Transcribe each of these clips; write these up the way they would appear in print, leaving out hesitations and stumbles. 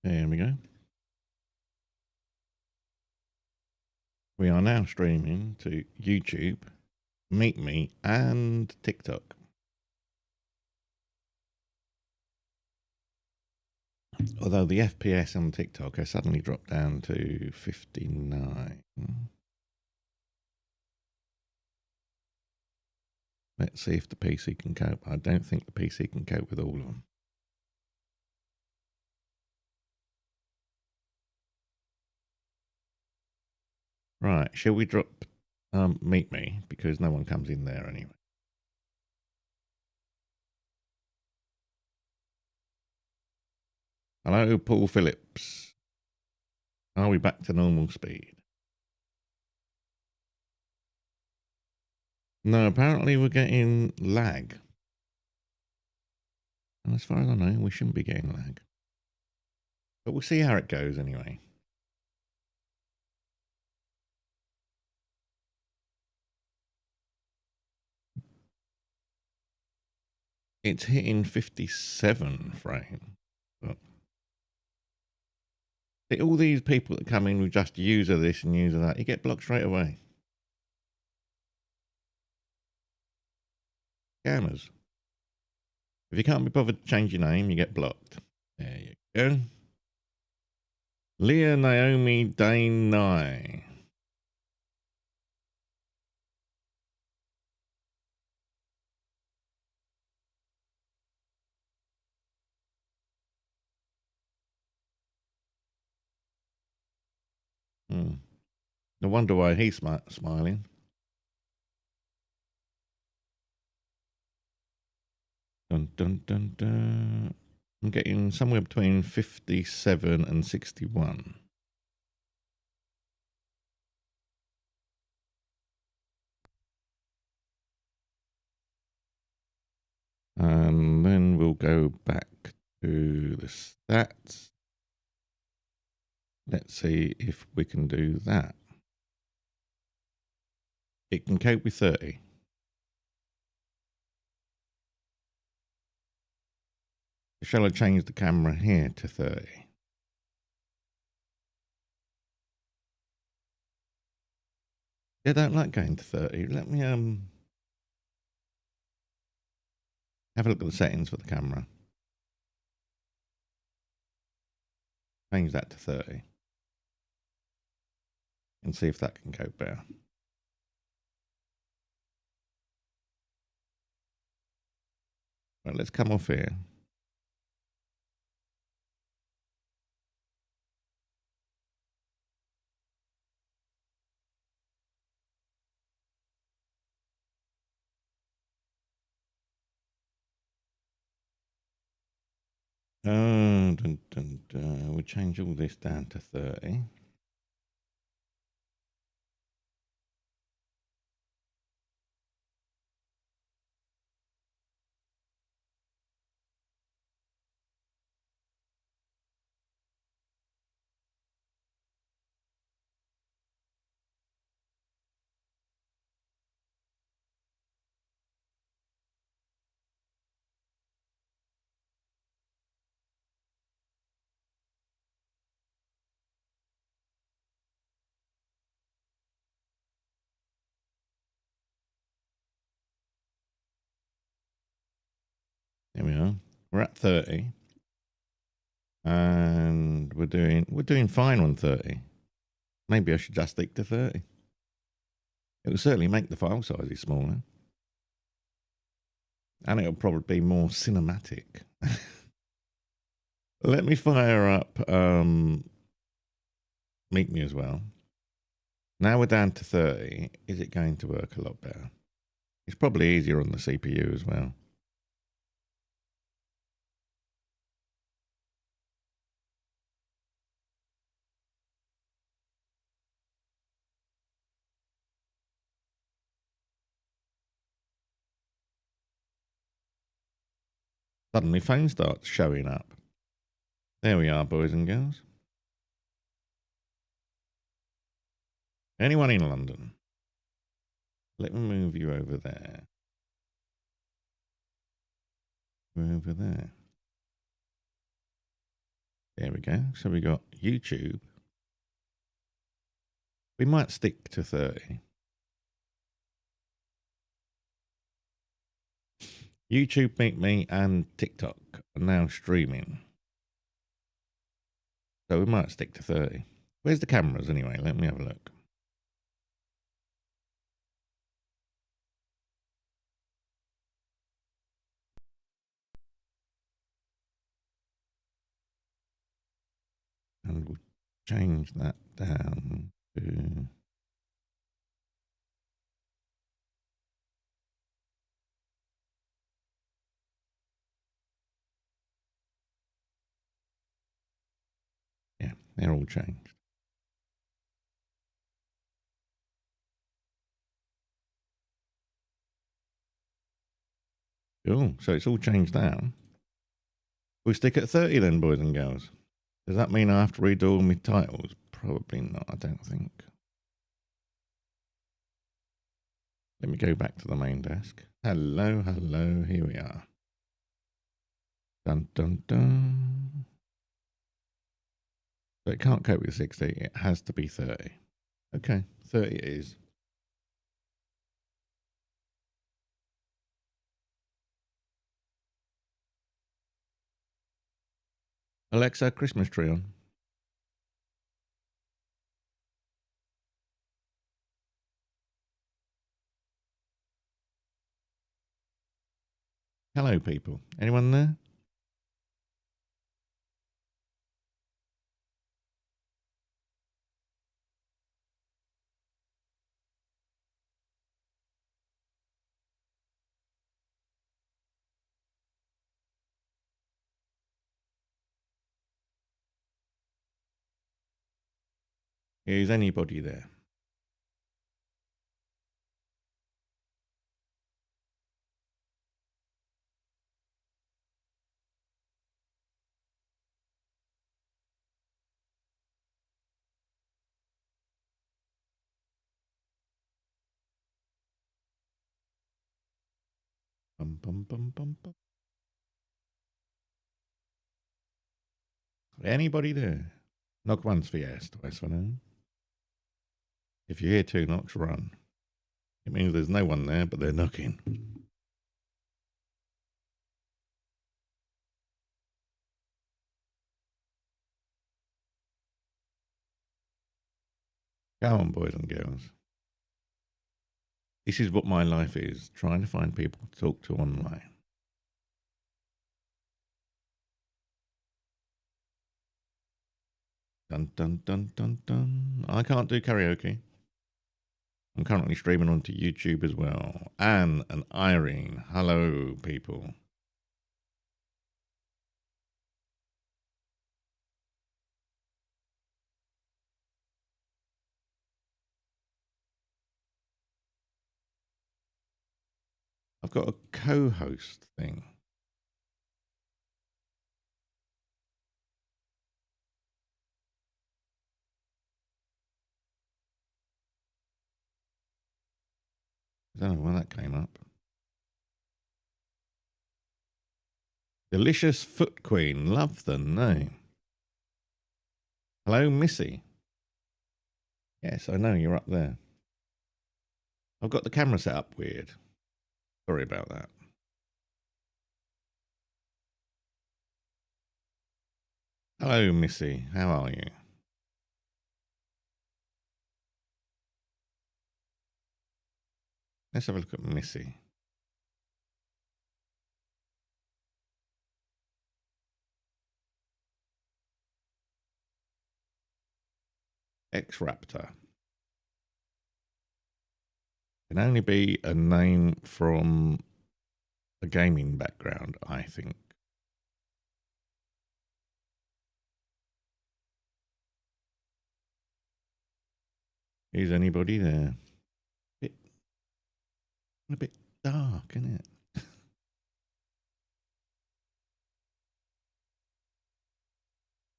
There we go. We are now streaming to YouTube, Meet Me, and TikTok. Although the FPS on TikTok has suddenly dropped down to 59. Let's see if the PC can cope. I don't think the PC can cope with all of them. Right, shall we drop Meet Me? Because no one comes in there anyway. Hello, Paul Phillips. Are we back to normal speed? No, apparently we're getting lag. And as far as I know, we shouldn't be getting lag. But we'll see how it goes anyway. It's hitting 57 frame. But all these people that come in with just user this and user that, you get blocked straight away. Scammers. If you can't be bothered to change your name, you get blocked. There you go. Leah Naomi Dane Nye. No wonder why he's smiling. Dun, dun, dun, dun. I'm getting somewhere between 57 and 61. And then we'll go back to the stats. Let's see if we can do that. It can cope with 30. Shall I change the camera here to 30? I don't like going to 30. Let me have a look at the settings for the camera. Change that to 30. And see if that can cope better. Right, let's come off here. We'll change all this down to 30. There we are. We're at 30. And we're doing fine on 30. Maybe I should just stick to 30. It will certainly make the file sizes smaller. And it'll probably be more cinematic. Let me fire up Meet Me as well. Now we're down to 30. Is it going to work a lot better? It's probably easier on the CPU as well. Suddenly phone starts showing up. There we are, boys and girls. Anyone in London? Let me move you over there. Over there. There we go. So we got YouTube. We might stick to 30. YouTube, Meet Me, and TikTok are now streaming. So we might stick to 30. Where's the cameras anyway? Let me have a look. And we'll change that down to... Yeah, they're all changed. Cool. So it's all changed now. We'll stick at 30 then, boys and girls. Does that mean I have to redo all my titles? Probably not, I don't think. Let me go back to the main desk. Hello, hello, here we are. Dun, dun, dun. So it can't cope with 60, it has to be 30. Okay, 30 it is. Alexa, Christmas tree on. Hello, people. Anyone there? Is anybody there? Bum, bum, bum, bum, bum. Anybody there? Knock once for yes, twice for no. If you hear 2 knocks, run. It means there's no one there, but they're knocking. Come on, boys and girls. This is what my life is, trying to find people to talk to online. Dun, dun, dun, dun, dun. I can't do karaoke. I'm currently streaming onto YouTube as well. Anne and Irene. Hello, people. I've got a co-host thing. I don't know why that came up. Delicious Foot Queen. Love the name. Hello, Missy. Yes, I know, you're up there. I've got the camera set up weird. Sorry about that. Hello, Missy. How are you? Let's have a look at Missy. X-Raptor. Can only be a name from a gaming background, I think. Is anybody there? A bit dark, isn't it?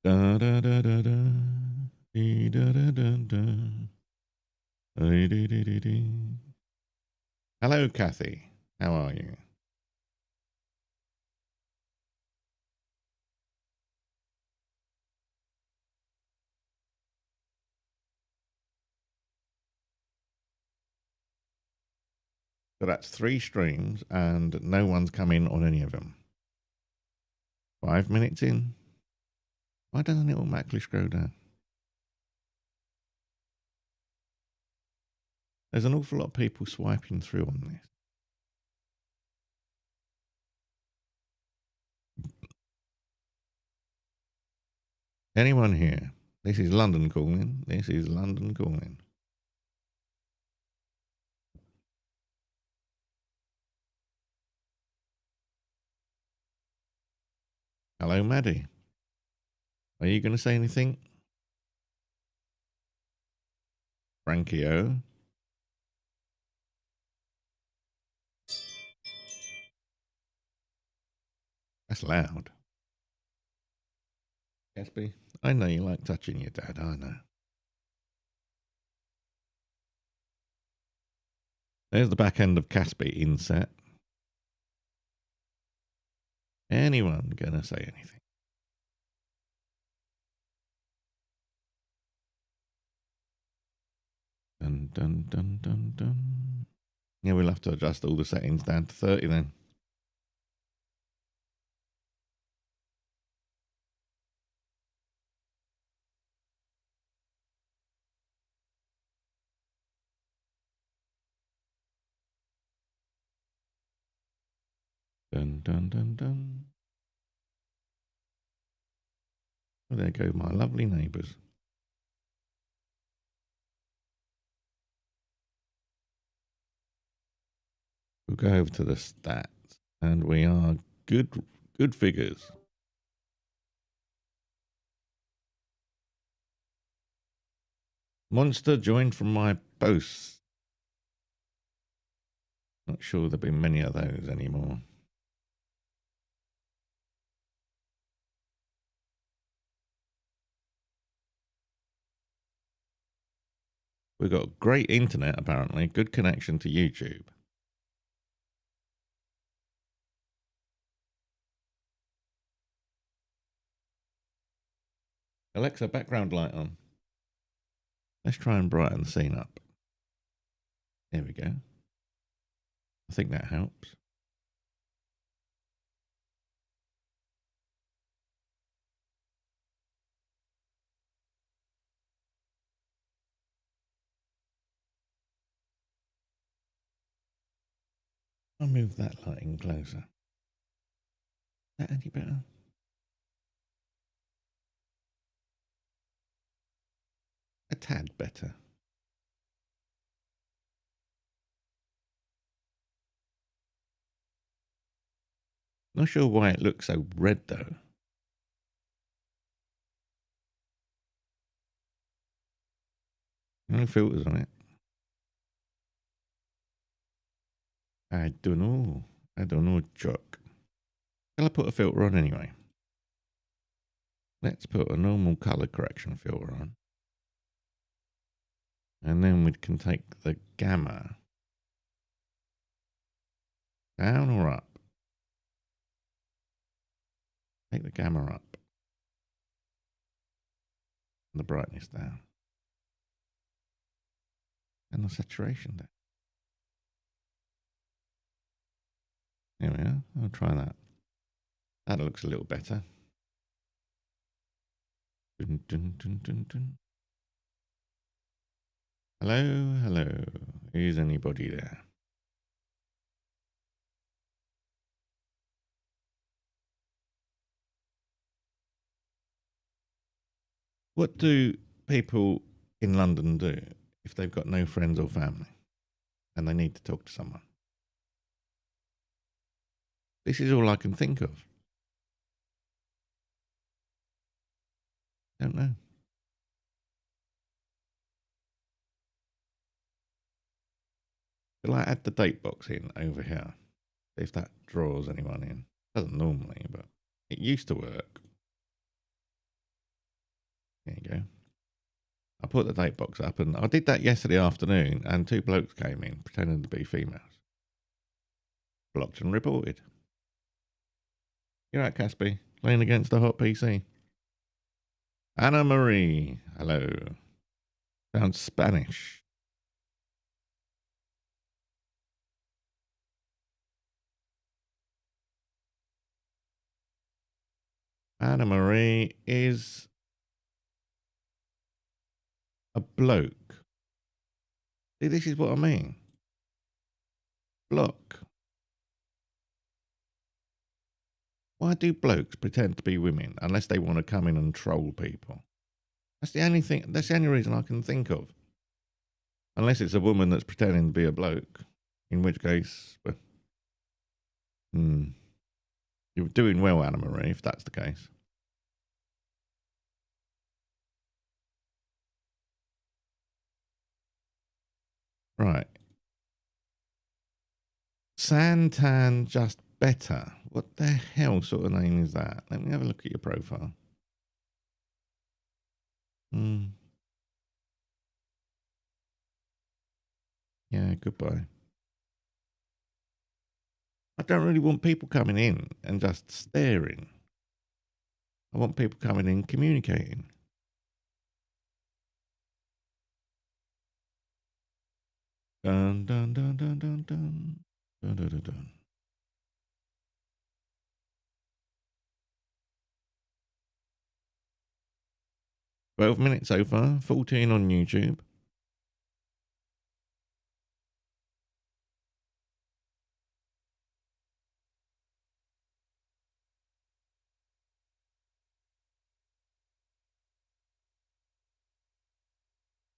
Da da da da da. Dee da da da da. Dee dee dee dee dee. Hello, Kathy. How are you? So that's 3 streams and no one's come in on any of them. 5 minutes in. Why doesn't it automatically scroll down? There's an awful lot of people swiping through on this. Anyone here? This is London calling. This is London calling. Hello, Maddie. Are you going to say anything? Frankio. That's loud. Gatsby, I know you like touching your dad, I know. There's the back end of Caspi inset. Anyone gonna say anything? Dun, dun, dun, dun, dun. Yeah, we'll have to adjust all the settings down to 30 then. Dun, dun, dun, dun. Oh, there go my lovely neighbours. We'll go over to the stats, and we are good figures. Monster joined from my posts. Not sure there'll be many of those anymore. We've got great internet, apparently. Good connection to YouTube. Alexa, background light on. Let's try and brighten the scene up. There we go. I think that helps. I'll move that lighting closer. Is that any better? A tad better. Not sure why it looks so red though. No filters on it. I don't know, Chuck. Shall I put a filter on anyway? Let's put a normal color correction filter on. And then we can take the gamma down or up. Take the gamma up. And the brightness down. And the saturation down. There we are. I'll try that. That looks a little better. Dun, dun, dun, dun, dun. Hello, hello. Is anybody there? What do people in London do if they've got no friends or family and they need to talk to someone? This is all I can think of. Don't know. Shall I add the date box in over here? See if that draws anyone in. Doesn't normally, but it used to work. There you go. I put the date box up and I did that yesterday afternoon and 2 blokes came in pretending to be females. Blocked and reported. You're right, Caspi. Laying against the hot PC. Anna Marie. Hello. Sounds Spanish. Anna Marie is a bloke. See, this is what I mean. Block. Why do blokes pretend to be women unless they want to come in and troll people? That's the only thing. That's the only reason I can think of. Unless it's a woman that's pretending to be a bloke, in which case, well, you're doing well, Anna Marie, if that's the case. Right. Santan just better. What the hell sort of name is that? Let me have a look at your profile. Yeah, goodbye. I don't really want people coming in and just staring. I want people coming in communicating. Dun dun dun dun dun dun dun dun dun. Dun. 12 minutes so far, 14 on YouTube.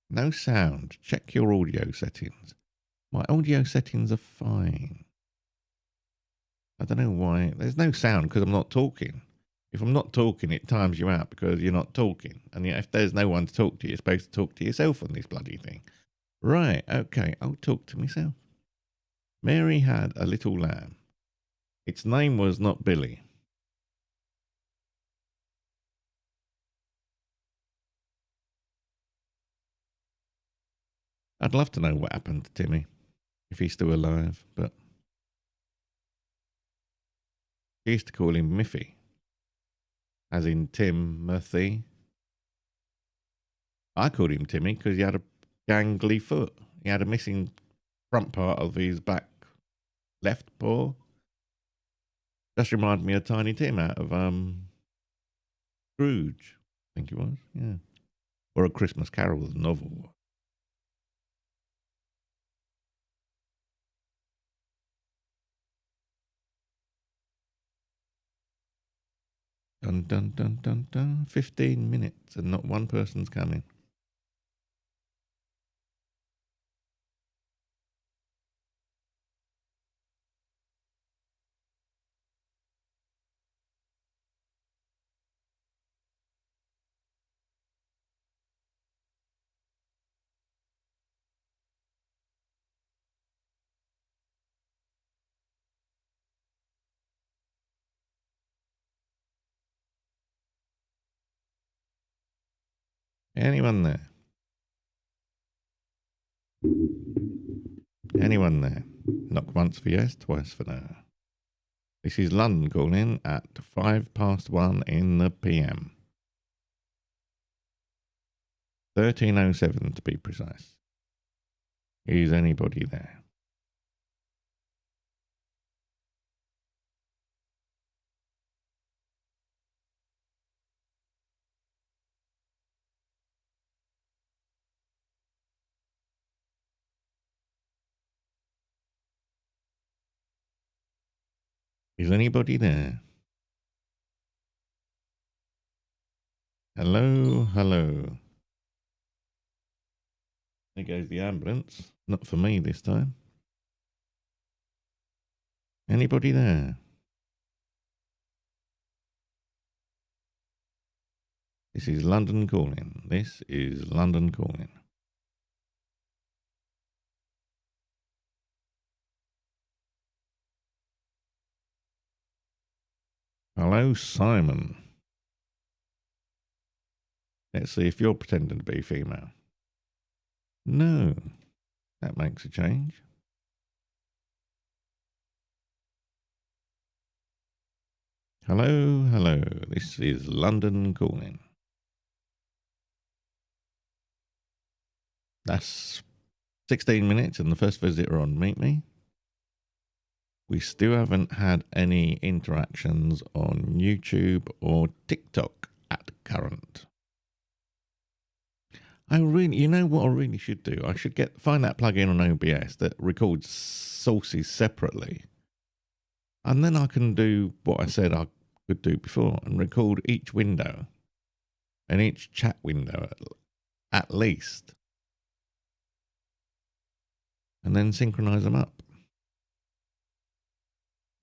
No sound. Check your audio settings. My audio settings are fine. I don't know why. There's no sound because I'm not talking. If I'm not talking, it times you out because you're not talking. And yet if there's no one to talk to, you're supposed to talk to yourself on this bloody thing. Right, okay, I'll talk to myself. Mary had a little lamb. Its name was not Billy. I'd love to know what happened to Timmy, if he's still alive, but she used to call him Miffy, as in Timothy. I called him Timmy because he had a gangly foot. He had a missing front part of his back left paw. Just reminded me of Tiny Tim out of Scrooge, I think it was, yeah. Or A Christmas Carol, the novel. Dun dun dun dun dun. 15 minutes and not one person's coming. Anyone there? Anyone there? Knock once for yes, twice for no. This is London calling at 1:05 in the PM. 13:07 to be precise. Is anybody there? Is anybody there? Hello, hello. There goes the ambulance. Not for me this time. Anybody there? This is London calling. This is London calling. Hello, Simon. Let's see if you're pretending to be female. No, that makes a change. Hello, hello. This is London calling. That's 16 minutes and the first visitor on Meet Me. We still haven't had any interactions on YouTube or TikTok at current. I really, you know what I really should do? I should find that plugin on OBS that records sources separately. And then I can do what I said I could do before and record each window and each chat window at least. And then synchronize them up.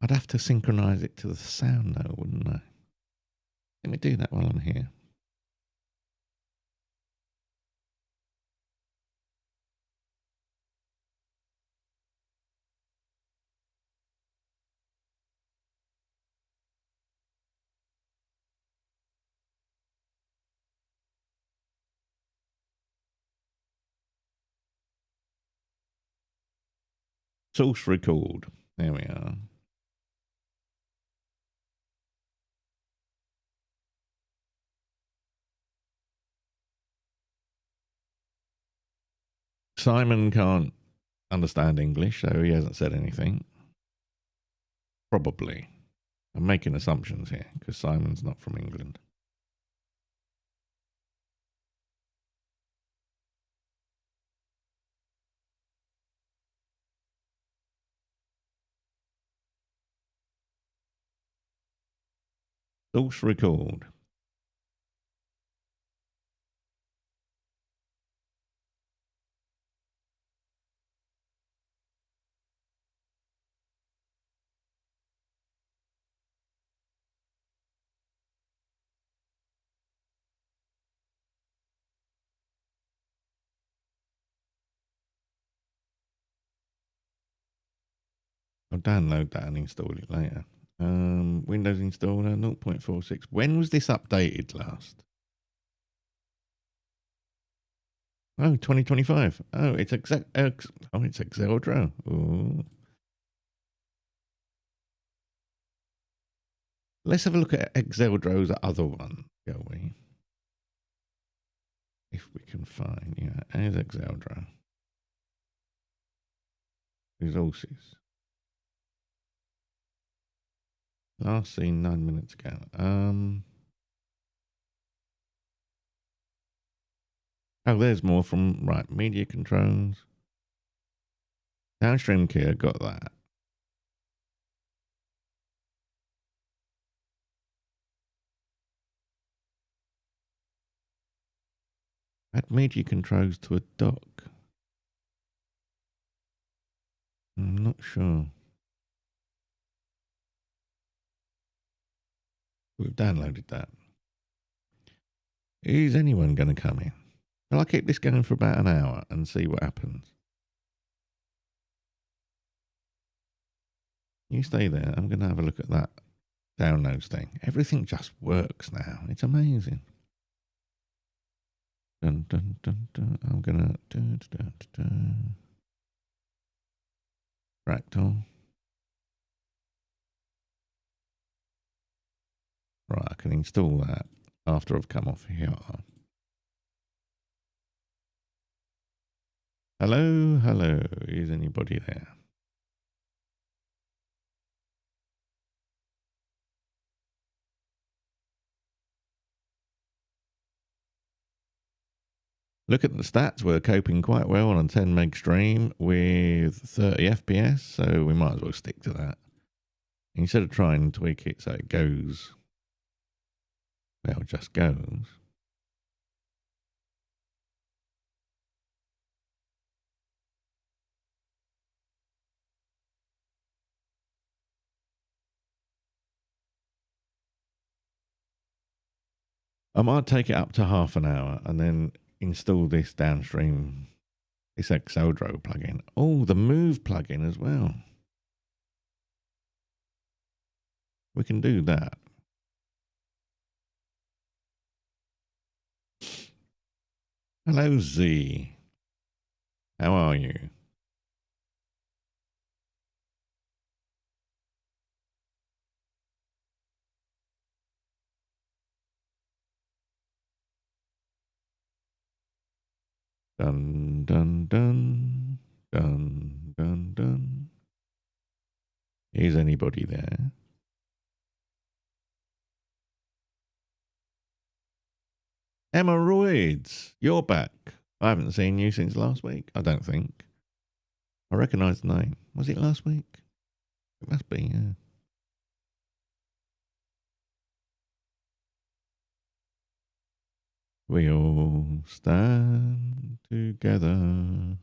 I'd have to synchronize it to the sound though, wouldn't I? Let me do that while I'm here. Source record. There we are. Simon can't understand English, so he hasn't said anything. Probably. I'm making assumptions here because Simon's not from England. Source record. I'll download that and install it later. Windows installer 0.46. When was this updated last? Oh, 2025. Oh, it's it's Exeldro. Ooh. Let's have a look at Exeldro's other one, shall we? If we can find, yeah, as Exeldro. Resources. Last seen 9 minutes ago. Oh, there's more from, right, media controls. Downstream care, got that. Add media controls to a dock. I'm not sure. We've downloaded that. Is anyone going to come in? Shall I keep this going for about an hour and see what happens? You stay there. I'm going to have a look at that downloads thing. Everything just works now. It's amazing. Dun, dun, dun, dun. I'm going to... Fractal. Right, I can install that after I've come off here. Hello, hello. Is anybody there? Look at the stats. We're coping quite well on a 10 meg stream with 30 FPS, so we might as well stick to that. Instead of trying and tweak it so it goes, well, just goes. I might take it up to half an hour and then install this downstream, this Exeldro plugin. Oh, the Move plugin as well. We can do that. Hello, Z. How are you? Dun, dun, dun. Dun, dun, dun. Is anybody there? Hemorrhoids, you're back. I haven't seen you since last week, I don't think. I recognise the name. Was it last week? It must be, yeah. We all stand together.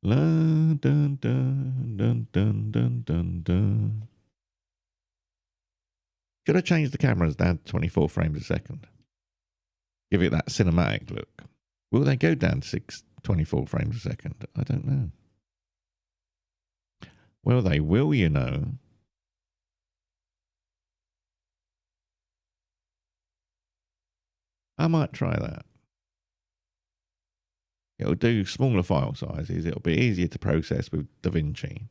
La dun dun dun dun dun dun dun. Should I change the cameras down to 24 frames a second? Give it that cinematic look. Will they go down to 24 frames a second? I don't know. Well, they will, you know. I might try that. It'll do smaller file sizes. It'll be easier to process with DaVinci.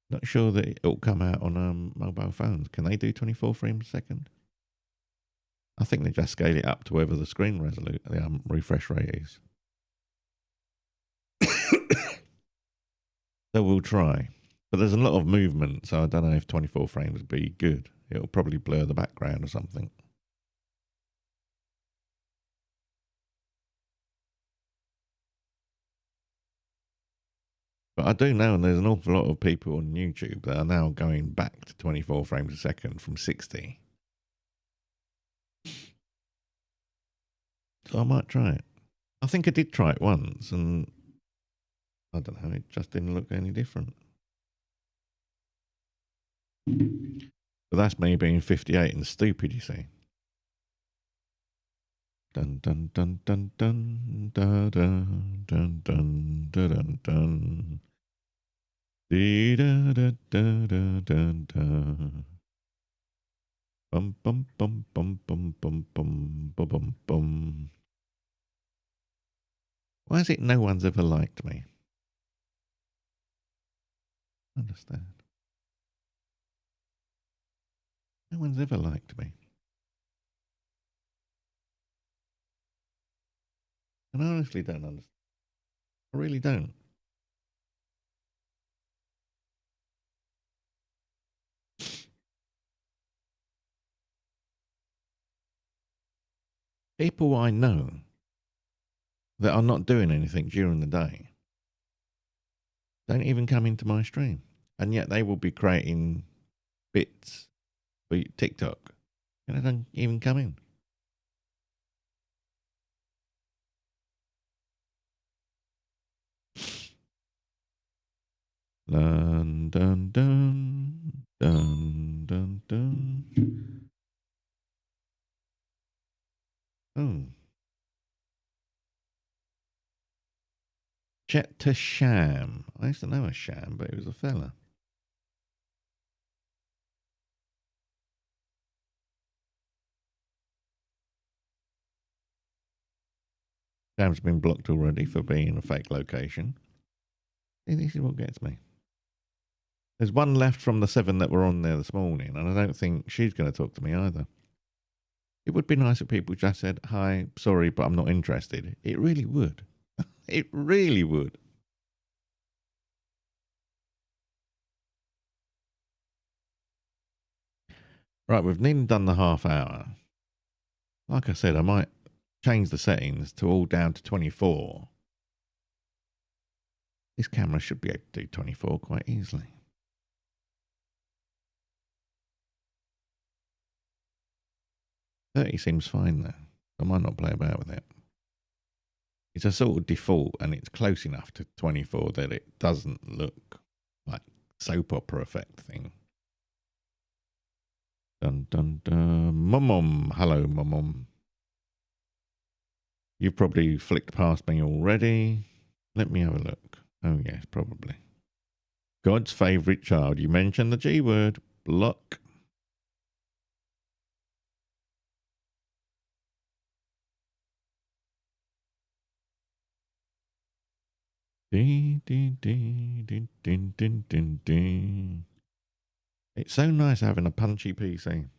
Not sure that it'll come out on mobile phones. Can they do 24 frames a second? I think they just scale it up to whatever the screen refresh rate is. So we'll try. But there's a lot of movement, so I don't know if 24 frames would be good. It'll probably blur the background or something. But I do know there's an awful lot of people on YouTube that are now going back to 24 frames a second from 60. So I might try it. I think I did try it once, and I don't know, it just didn't look any different. But that's me being 58 and stupid, you see. Dun dun dun dun dun dun dun dun dun dun dun. Dee da da da da da da. Bum bum bum bum bum bum bum bum bum bum. Why is it no one's ever liked me? I understand. No one's ever liked me. And I honestly don't understand. I really don't. People I know that are not doing anything during the day don't even come into my stream. And yet they will be creating bits for TikTok. And they don't even come in. Dun dun dun dun dun dun. Oh. Chet to Sham. I used to know a Sham, but he was a fella. Sham's been blocked already for being in a fake location. See, this is what gets me. There's one left from the 7 that were on there this morning, and I don't think she's going to talk to me either. It would be nice if people just said, hi, sorry, but I'm not interested. It really would. It really would. Right, we've nearly done the half hour. Like I said, I might change the settings to all down to 24. This camera should be able to do 24 quite easily. $30 seems fine though. I might not play about with it. It's a sort of default and it's close enough to 24 that it doesn't look like soap opera effect thing. Dun dun dun. Mum. Hello, Mum. You've probably flicked past me already. Let me have a look. Oh yes, probably. God's favourite child. You mentioned the G word. Block. It's so nice having a punchy PC.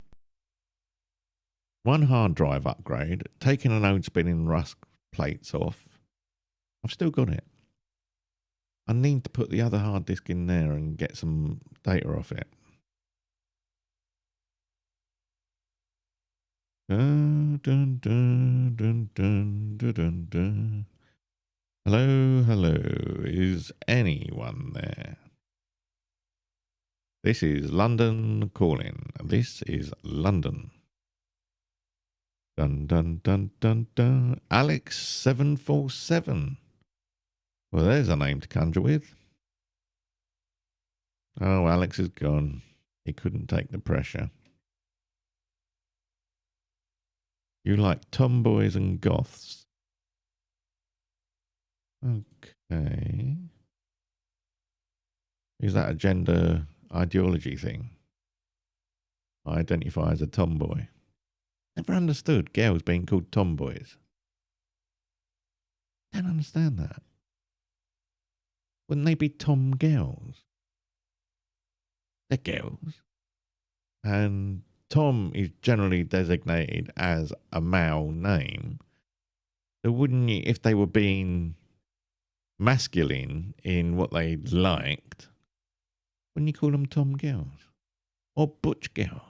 One hard drive upgrade, taking an old spinning Rust plates off, I've still got it. I need to put the other hard disk in there and get some data off it. Dun, dun, dun, dun, dun, dun, dun, dun. Hello, hello. Is anyone there? This is London calling. This is London. Dun, dun, dun, dun, dun. Alex 747. Well, there's a name to conjure with. Oh, Alex is gone. He couldn't take the pressure. You like tomboys and goths. Okay. Is that a gender ideology thing? I identify as a tomboy. Never understood girls being called tomboys. Don't understand that. Wouldn't they be tom girls? They're girls. And Tom is generally designated as a male name. So wouldn't you, if they were being masculine in what they liked, wouldn't you call them tom girls? Or butch girls?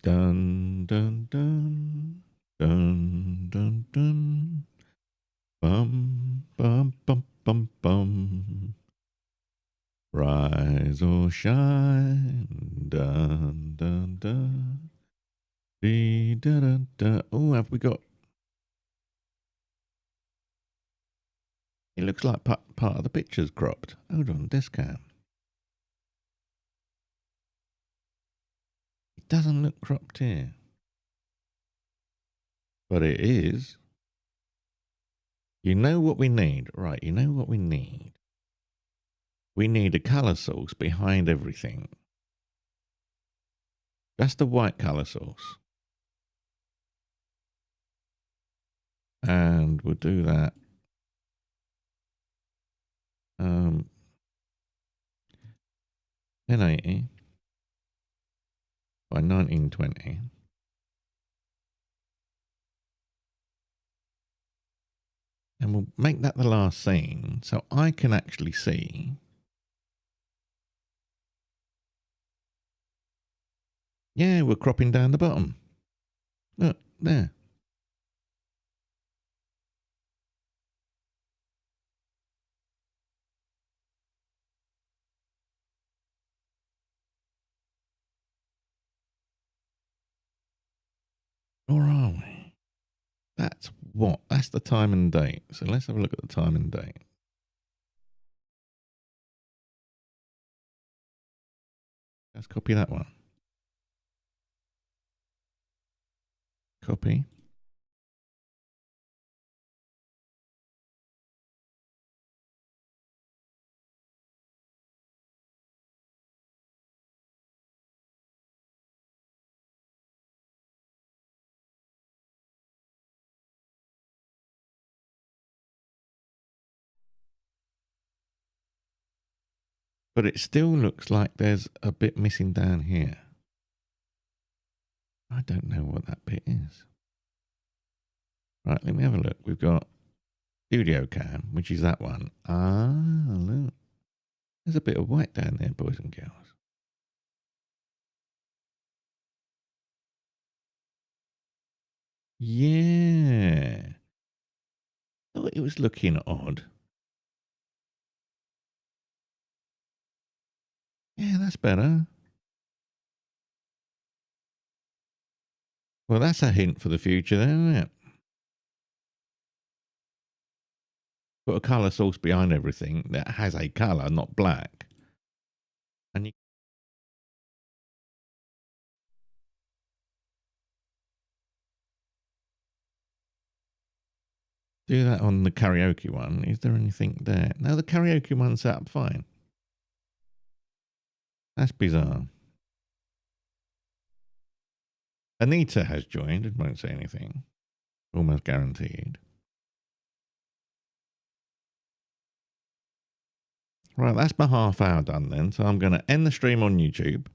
Dun, dun, dun. Dun, dun, dun. Bum, bum, bum, bum, bum. Rise or shine. Dun, dun, dun. Dee, da, da, da. Oh, have we got... It looks like part of the picture's cropped. Hold on, Discam. It doesn't look cropped here. But it is. You know what we need? Right, you know what we need? We need a colour source behind everything. That's the white colour source. And we'll do that. 1080 by 1920. And we'll make that the last scene so I can actually see. Yeah, we're cropping down the bottom. Look, there. Or are we? That's what? That's the time and date. So let's have a look at the time and date. Let's copy that one. Copy. But it still looks like there's a bit missing down here. I don't know what that bit is. Right, let me have a look. We've got Studio Cam, which is that one. Ah, look. There's a bit of white down there, boys and girls. Yeah. Thought it was looking odd. Yeah, that's better. Well, that's a hint for the future then, isn't it? Put a colour source behind everything that has a colour, not black. And you do that on the karaoke one. Is there anything there? No, the karaoke one's set up fine. That's bizarre. Anita has joined and won't say anything. Almost guaranteed. Right, that's my half hour done then. So I'm going to end the stream on YouTube.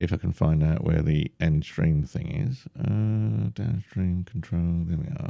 If I can find out where the end stream thing is. Downstream control. There we are.